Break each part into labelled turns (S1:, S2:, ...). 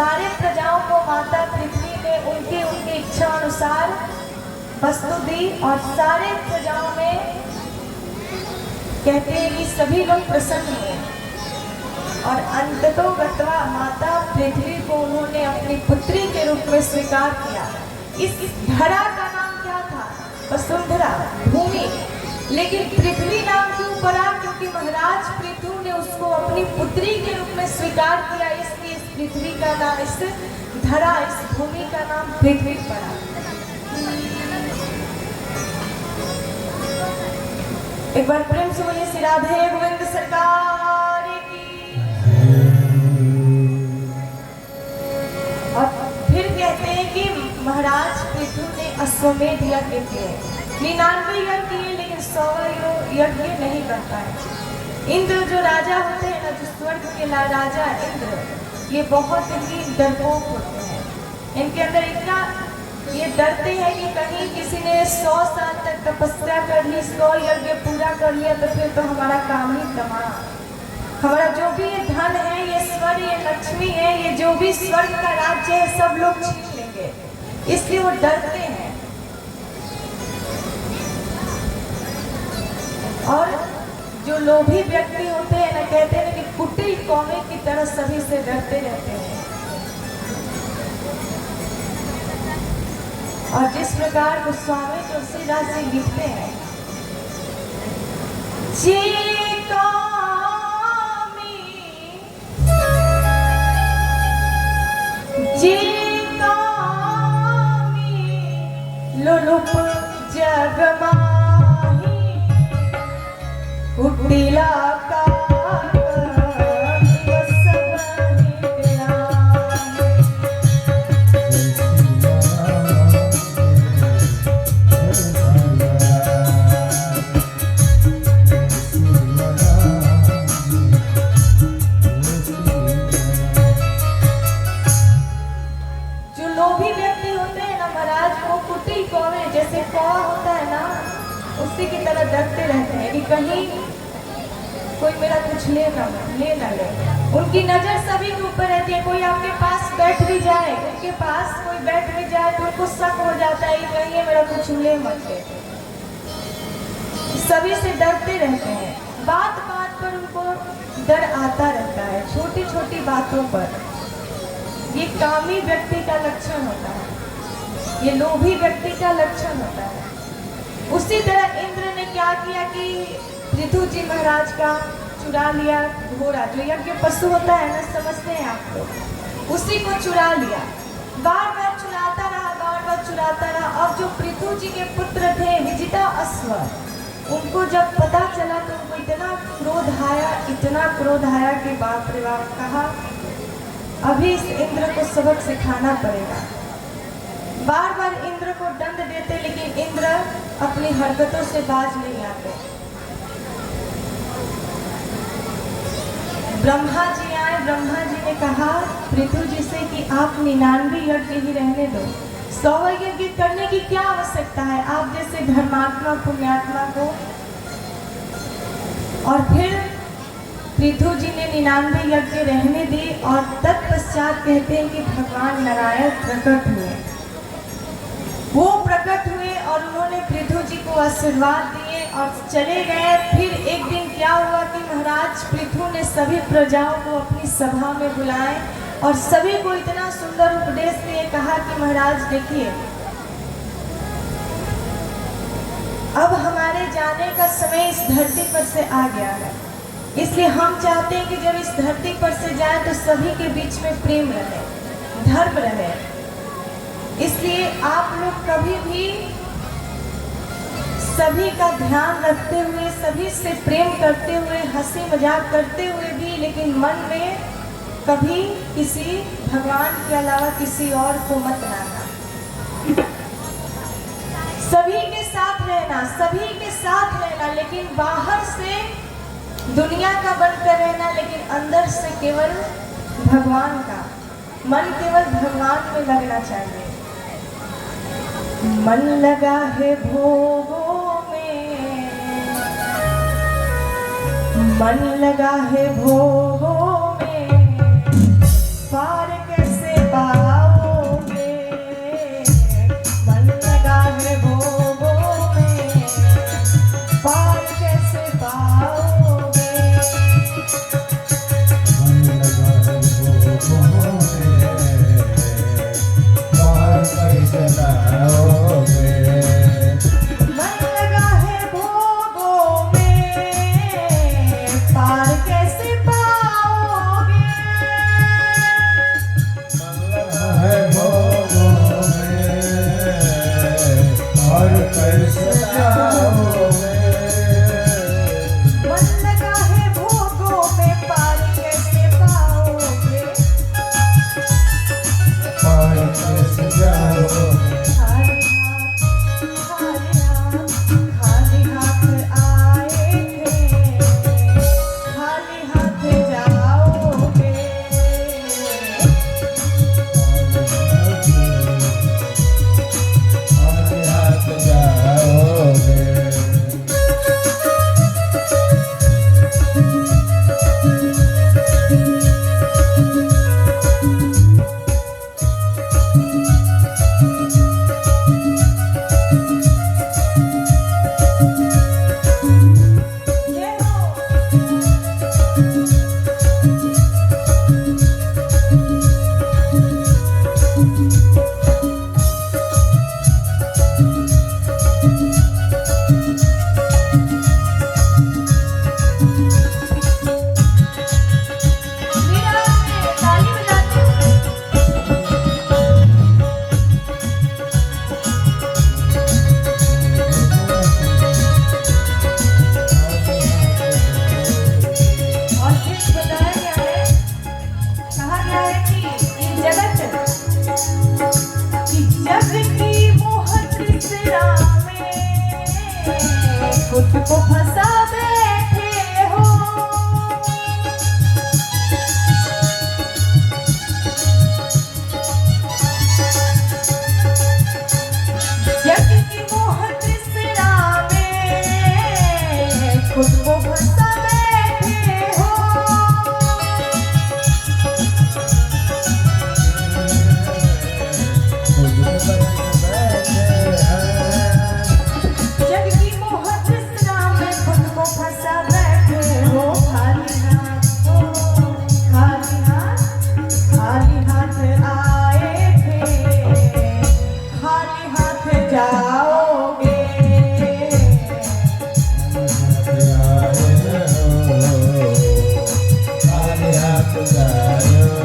S1: सारे प्रजाओं को माता पृथ्वी ने उनकी उनकी इच्छा अनुसार वस्तु दी और सारे प्रजाओं में कहते हैं कि सभी लोग प्रसन्न हुए और अंततोगत्वा माता पृथ्वी को उन्होंने अपनी पुत्री के रूप में स्वीकार किया। इस धरा का नाम क्या था? वसुंधरा, भूमि, लेकिन पृथ्वी नाम क्यों पड़ा? क्योंकि महाराज पृथु ने उसको अपनी पुत्री के रूप में स्वीकार किया, इसलिए इस पृथ्वी का नाम, इस धरा, इस भूमि का नाम पृथ्वी पड़ा। एक बार प्रेम से बोलिए श्री राधे गोविंद सरकार की। और फिर कहते हैं कि महाराज पृथु ने अश्वमेध यज्ञ किए, 99 यज्ञ किए, लेकिन 100 यज्ञ नहीं कर पाए। इंद्र जो राजा होते हैं ना, जो स्वर्ग के राजा इंद्र, ये बहुत ही डरपोक होते हैं। इनके अंदर इतना ये डरते हैं कि कहीं किसी ने 100 साल तक तपस्या कर ली, 100 यज्ञ पूरा कर लिया, तो फिर तो हमारा काम ही तमाम। हमारा जो भी ये धन है, ये स्वर्ग, ये लक्ष्मी है, ये जो भी स्वर्ग का राज्य है, सब लोग छीन लेंगे, इसलिए वो डरते हैं। और जो लोभी व्यक्ति होते हैं ना, कहते हैं कि कुटिल कौवे की तरह सभी से डरते रहते हैं। और जिस प्रकार गोस्वामी तुलसीदास जी लिखते हैं, जे कामी लोलुप जग माही कुटिला का उसी की तरह डरते रहते हैं कि कहीं कोई मेरा कुछ ले ना ले। उनकी नजर सभी के ऊपर रहती है। कोई आपके पास बैठ भी जाए, उनके पास कोई बैठ भी जाए तो उनको शक हो जाता है कि कहीं ये मेरा कुछ ले मत ले। सभी से डरते रहते हैं, बात बात पर उनको डर आता रहता है, छोटी छोटी बातों पर। ये कामी व्यक्ति का लक्षण होता है, ये लोभी व्यक्ति का लक्षण होता है। उसी तरह इंद्र ने क्या किया कि पृथु जी महाराज का चुरा लिया घोड़ा, जो यज्ञ पशु होता है ना, समझते हैं आप लोग, उसी को चुरा लिया। बार बार चुराता रहा, बार बार चुराता रहा। अब जो पृथु जी के पुत्र थे विजिता अश्व, उनको जब पता चला तो उनको इतना क्रोध आया कि बाप रे बाप, कहा अभी इस इंद्र को सबक सिखाना पड़ेगा। बार बार इंद्र को दंड देते, लेकिन इंद्र अपनी हरकतों से बाज नहीं आते। ब्रह्मा जी आए, ब्रह्मा जी ने कहा पृथु जी से कि आप 99 यज्ञ ही रहने दो, 100 यज्ञ करने की क्या आवश्यकता है आप जैसे धर्मात्मा पुण्यात्मा को। और फिर पृथु जी ने 99 यज्ञ रहने दी और तत्पश्चात कहते हैं कि भगवान नारायण प्रकट हुए। वो प्रकट हुए और उन्होंने पृथु जी को आशीर्वाद दिए और चले गए। फिर एक दिन क्या हुआ कि महाराज पृथु ने सभी प्रजाओं को अपनी सभा में बुलाए और सभी को इतना सुंदर उपदेश दिए। कहा कि महाराज देखिए, अब हमारे जाने का समय इस धरती पर से आ गया है, इसलिए हम चाहते हैं कि जब इस धरती पर से जाए तो सभी के बीच में प्रेम रहे, धर्म रहे। इसलिए आप लोग कभी भी सभी का ध्यान रखते हुए, सभी से प्रेम करते हुए, हंसी मजाक करते हुए भी, लेकिन मन में कभी किसी भगवान के अलावा किसी और को मत लाना। सभी के साथ रहना, सभी के साथ रहना, लेकिन बाहर से दुनिया का बनकर रहना, लेकिन अंदर से केवल भगवान का, मन केवल भगवान में लगना चाहिए। मन लगा है भोगों में, मन लगा है भोगों में, पार कैसे खाली हाथ आए थे, खाली हाथ जाओगे। खुद को फंसा बैठे हो, जग की मोह तृष्णा में खुद को फंसा बैठे हो। जग की मोह तृष्णा में खुद को फंसा बैठे हो। खाली हाथ हो, खाली हाथ आए थे, खाली हाथ जाओगे।
S2: खाली हाथ जाओगे।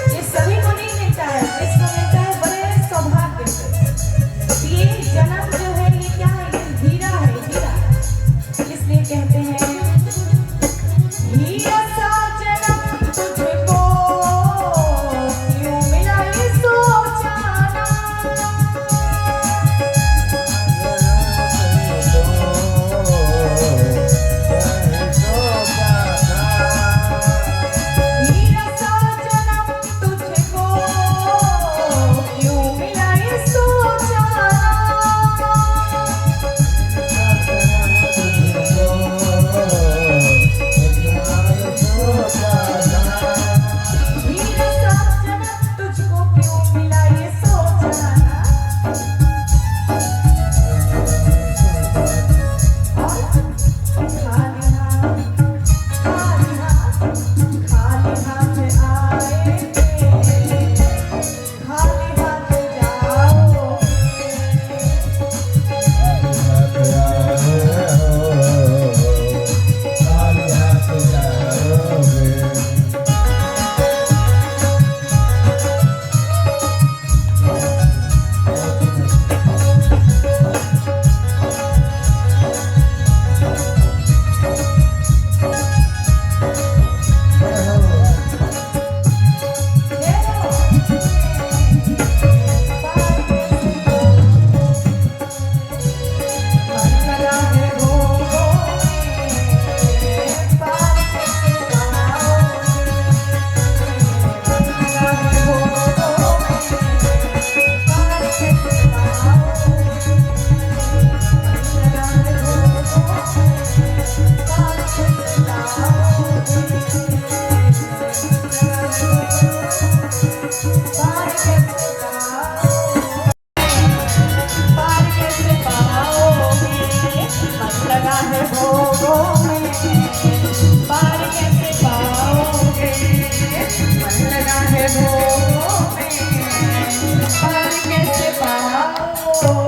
S2: ये सभी को नहीं मिलता है, इसको मिलता है बड़े सौभाग्य से। ये जन्म जो है ये क्या है, ये हीरा है, हीरा। इसलिए कहते हैं हीरा सा जन्म तुझको क्यों मिला ये सोचाना। हीरा सा जन्म तुझको
S1: हो